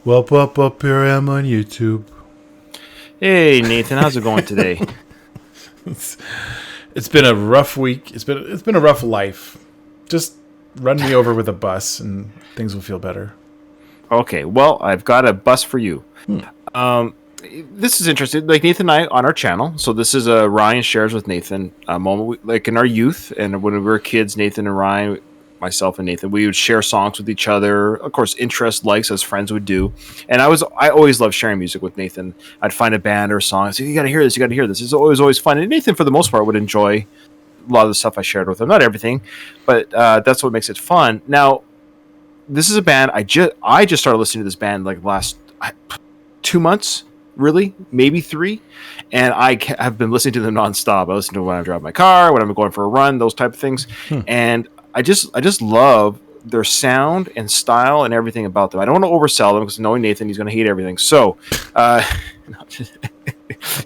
Welp, welp, up here I am on YouTube. Hey Nathan, how's it going today? It's been a rough week. It's been a rough life. Just run me over with a bus and things will feel better. Okay, well, I've got a bus for you. This is interesting. Like Nathan and I on our channel. So this is a Ryan shares with Nathan a moment like in our youth and when we were kids. Nathan and Ryan, myself and Nathan, we would share songs with each other. Of course, interest, likes, as friends would do. And I always loved sharing music with Nathan. I'd find a band or a song. I'd say, you got to hear this. You got to hear this. It's always fun. And Nathan, for the most part, would enjoy a lot of the stuff I shared with him. Not everything, but that's what makes it fun. Now, this is a band I just started listening to this band like last 2 months, really, maybe 3, and I have been listening to them nonstop. I listen to them when I'm driving my car, when I'm going for a run, those type of things, and I just love their sound and style and everything about them. I don't want to oversell them because knowing Nathan, he's going to hate everything. So,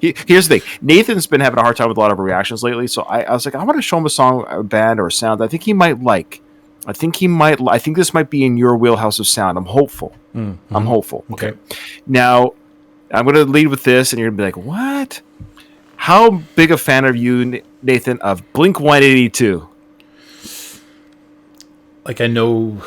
here's the thing: Nathan's been having a hard time with a lot of reactions lately. So I was like, I want to show him a song, a band, or a sound that I think he might like. I think this might be in your wheelhouse of sound. I'm hopeful. Mm-hmm. I'm hopeful. Okay. Now, I'm going to lead with this, and you're going to be like, what? How big a fan are you, Nathan, of Blink-182? Like I know.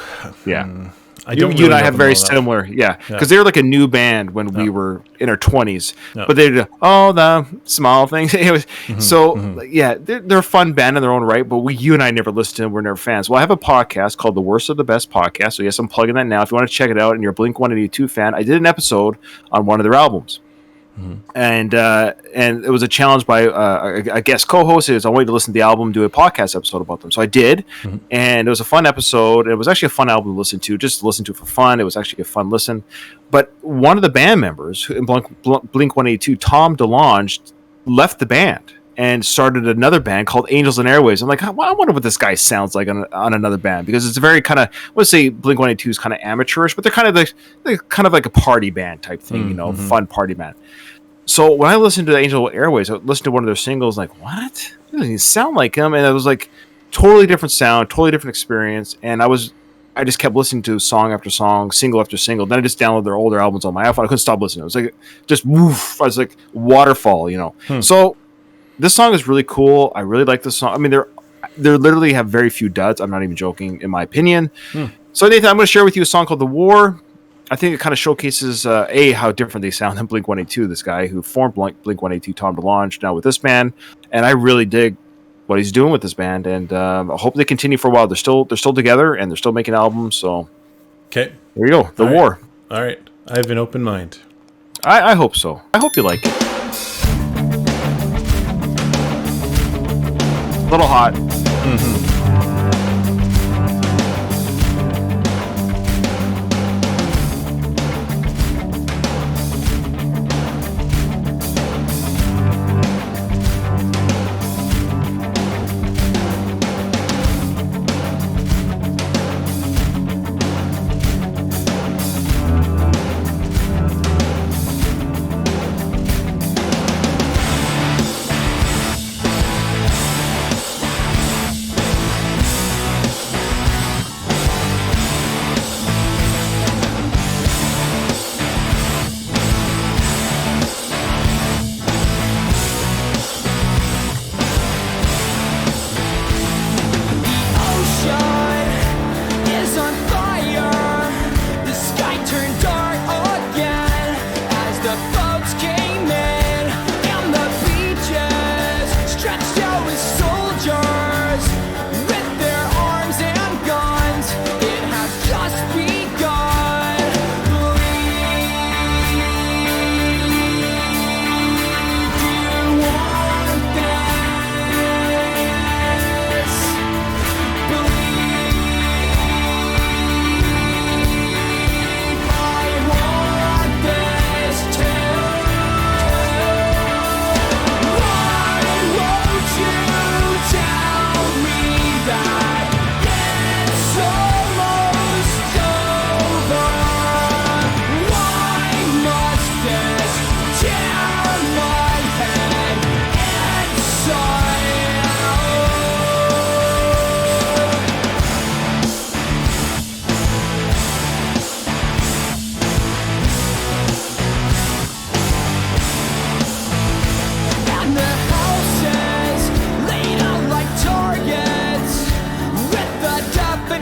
Yeah. You and I have very similar. Yeah. Because they were like a new band when we were in our 20s. No. But they did all the small things. Yeah, they're a fun band in their own right. But you and I never listened to them. We're never fans. Well, I have a podcast called The Worst of the Best Podcast. So yes, I'm plugging that now. If you want to check it out and you're a Blink-182 fan, I did an episode on one of their albums. And it was a challenge by a guest co-host. I wanted to listen to the album, do a podcast episode about them. So I did, and it was a fun episode. It was actually a fun album to listen to, just to listen to for fun. It was actually a fun listen. But one of the band members in Blink-182, Tom DeLonge, left the band and started another band called Angels and Airwaves. I'm like, I wonder what this guy sounds like on another band, because it's a very kind of, I would say Blink-182 is kind of amateurish, but they're kind of like a party band type thing, fun party band. So when I listened to Angel Airways, I listened to one of their singles, like, what? It doesn't even sound like him. And it was like totally different sound, totally different experience. And I just kept listening to song after song, single after single. Then I just downloaded their older albums on my iPhone. I couldn't stop listening. It was like just woof. I was like waterfall, So this song is really cool. I really like this song. I mean, they literally have very few duds. I'm not even joking, in my opinion. So Nathan, I'm going to share with you a song called "The War." I think it kind of showcases how different they sound than Blink-182. This guy who formed Blink-182, Tom DeLonge, now with this band, and I really dig what he's doing with this band, and I hope they continue for a while. They're still together, and they're still making albums. So, okay, there you go. The War. All right, I have an open mind. I hope so. I hope you like it. A little hot.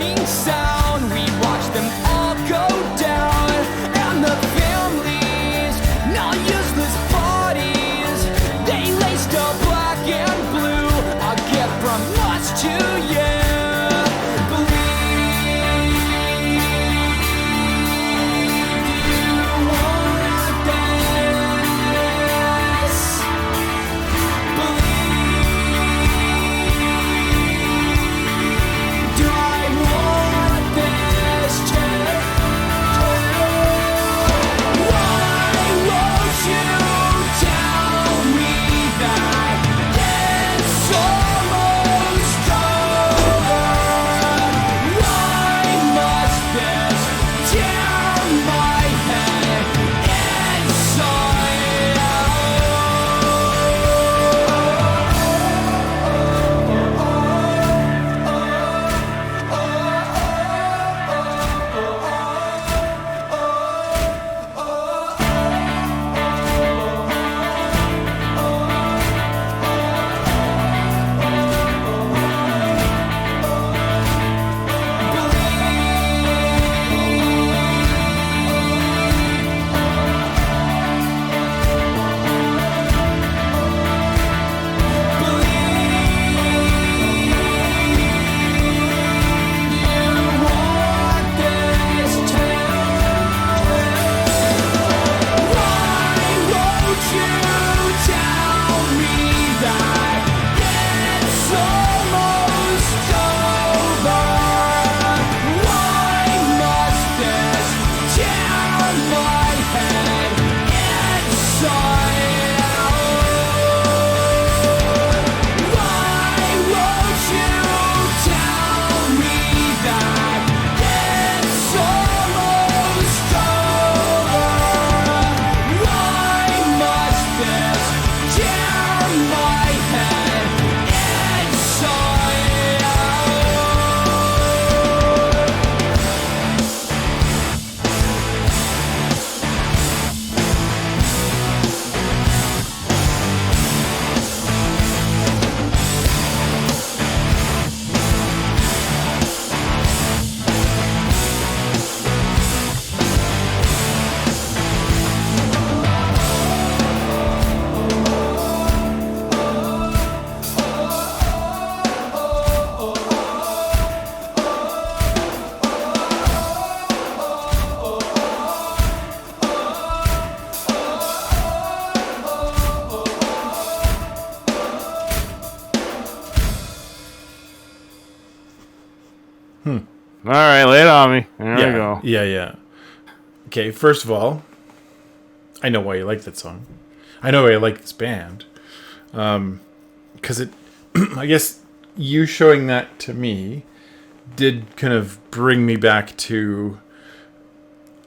crashing sound. We watch them all go down, and the families, now useless bodies, they laced up black and blue. A gift from us to you. All right, lay it on me. There we go. Yeah. Okay, first of all, I know why you like that song. I know why you like this band. Because it, I guess you showing that to me did kind of bring me back to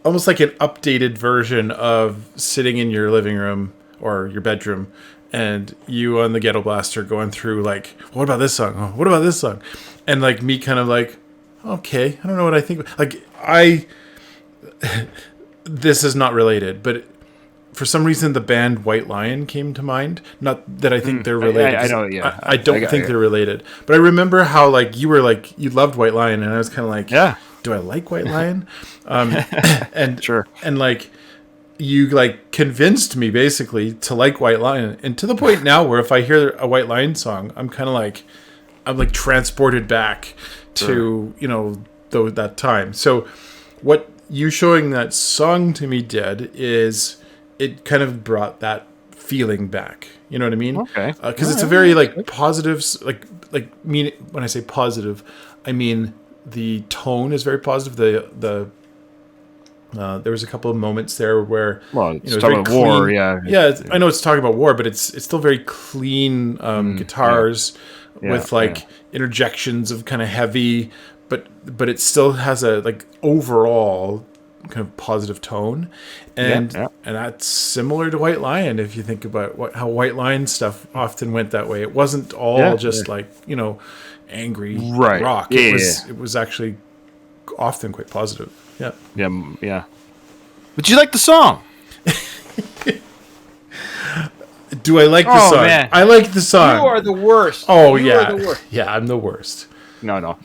almost like an updated version of sitting in your living room or your bedroom and you on the Ghetto Blaster going through like, what about this song? Oh, what about this song? And like me kind of like, okay, I don't know what I think. Like this is not related, but for some reason the band White Lion came to mind. Not that I think they're related. I know, yeah. I don't think they're related. But I remember how like you were like, you loved White Lion, and I was kind of like, yeah, do I like White Lion? And sure. And like you like convinced me basically to like White Lion, and to the point now where if I hear a White Lion song, I'm like transported back to that time. So what you showing that song to me did is it kind of brought that feeling back. You know what I mean? Okay. Because it's a very like positive, like mean when I say positive, I mean the tone is very positive. The there was a couple of moments there where it's talking about war. Yeah, I know it's talking about war, but it's still very clean guitars with like interjections of kind of heavy, but it still has a like overall kind of positive tone, and that's similar to White Lion. If you think about how White Lion stuff often went that way, it wasn't all like angry rock. It was actually often quite positive. Yeah. But you like the song? Do I like the song? Man. I like the song. You are the worst. Oh, yeah. Yeah, I'm the worst. No.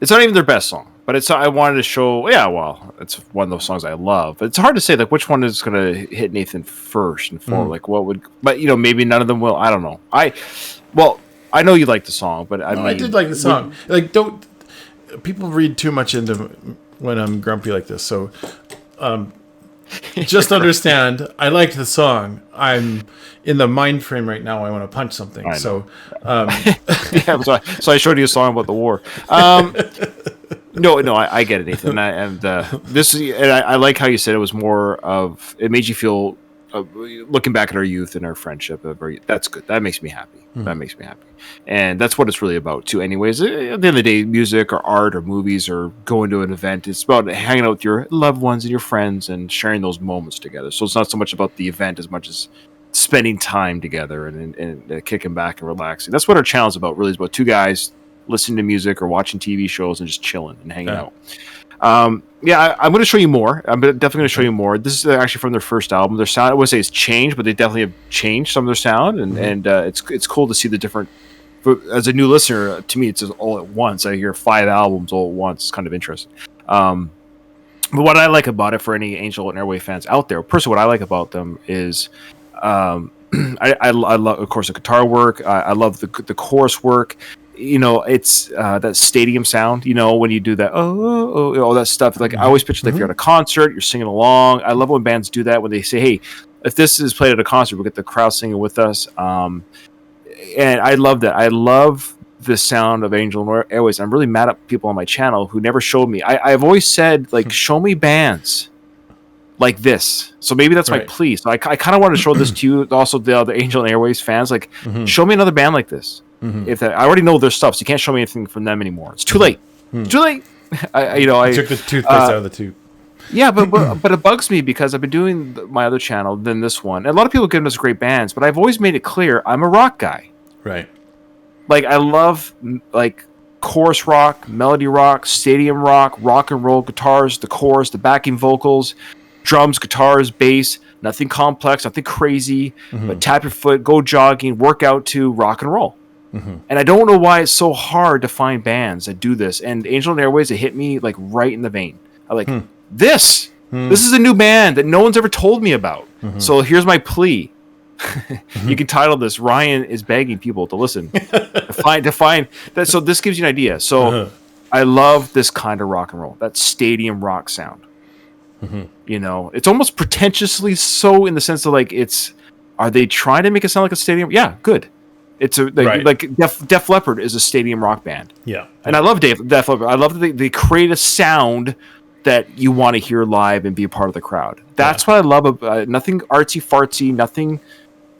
It's not even their best song, but it's. I wanted to show. Yeah, well, it's one of those songs I love. But it's hard to say like which one is going to hit Nathan first and foremost. Like what would? But maybe none of them will. I don't know. I know you like the song, but I did like the song. Don't people read too much into when I'm grumpy like this? So, just understand. I liked the song. I'm in the mind frame right now. I want to punch something. So, yeah. So I showed you a song about the war. No, I get it, Nathan. I like how you said it was more of. It made you feel. Looking back at our youth and our friendship, that's good. That makes me happy. That makes me happy, and that's what it's really about too. Anyways, at the end of the day, music or art or movies or going to an event, it's about hanging out with your loved ones and your friends and sharing those moments together. So it's not so much about the event as much as spending time together and kicking back and relaxing. That's what our channel is about. Really, is about two guys listening to music or watching TV shows and just chilling and hanging out. I'm going to show you more. I'm definitely going to show you more. This is actually from their first album. Their sound, I wouldn't say it's changed, but they definitely have changed some of their sound, and it's cool to see the different. As a new listener, to me, it's just all at once. I hear 5 albums all at once. It's kind of interesting. But what I like about it, for any Angel and Airwave fans out there, personally, what I like about them is, I love, of course, the guitar work. I love the chorus work. It's that stadium sound, when you do that, all that stuff. Like, I always picture, like, you're at a concert, you're singing along. I love when bands do that, when they say, hey, if this is played at a concert, we'll get the crowd singing with us. And I love that. I love the sound of Angel and Airwaves. I'm really mad at people on my channel who never showed me. I've always said, like, show me bands like this. So maybe that's my plea. So I kind of want to show this to you, also the other Angel and Airwaves fans. Like, show me another band like this. If I already know their stuff, so you can't show me anything from them anymore. It's too late. It's too late. I took the toothpaste out of the tube. Yeah, but it bugs me because I've been doing my other channel than this one. And a lot of people give us great bands, but I've always made it clear I'm a rock guy. Right. Like, I love like chorus rock, melody rock, stadium rock and roll guitars, the chorus, the backing vocals, drums, guitars, bass. Nothing complex, nothing crazy. But tap your foot, go jogging, work out to rock and roll. And I don't know why it's so hard to find bands that do this. And Angel and Airwaves, it hit me like right in the vein. I like this. This is a new band that no one's ever told me about. So here's my plea. You can title this "Ryan is begging people to listen." to find that. So this gives you an idea. So I love this kind of rock and roll, that stadium rock sound. It's almost pretentiously so, in the sense of like, are they trying to make it sound like a stadium? Yeah, good. It's like Def Leppard is a stadium rock band. Yeah, and I love Def Leppard. I love that they create a sound that you want to hear live and be a part of the crowd. That's what I love about nothing artsy fartsy, nothing.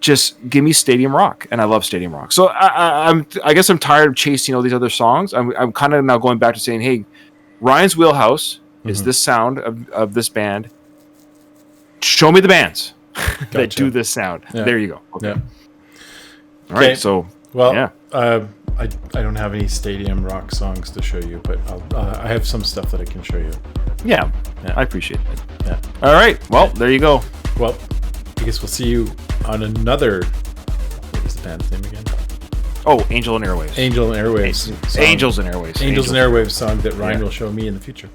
Just give me stadium rock, and I love stadium rock. So I guess I'm tired of chasing all these other songs. I'm kind of now going back to saying, hey, Ryan's wheelhouse is this sound of this band. Show me the bands that do this sound. Yeah. There you go. Okay. Yeah. All right, so I don't have any stadium rock songs to show you, but I have some stuff that I can show you. Yeah, I appreciate it. Yeah. All right, well, there you go. Well, I guess we'll see you on another. What was the band's name again? Oh, Angel and Airwaves. Angel and Airwaves. Angels and Airwaves. Angels and Airwaves song that Ryan will show me in the future.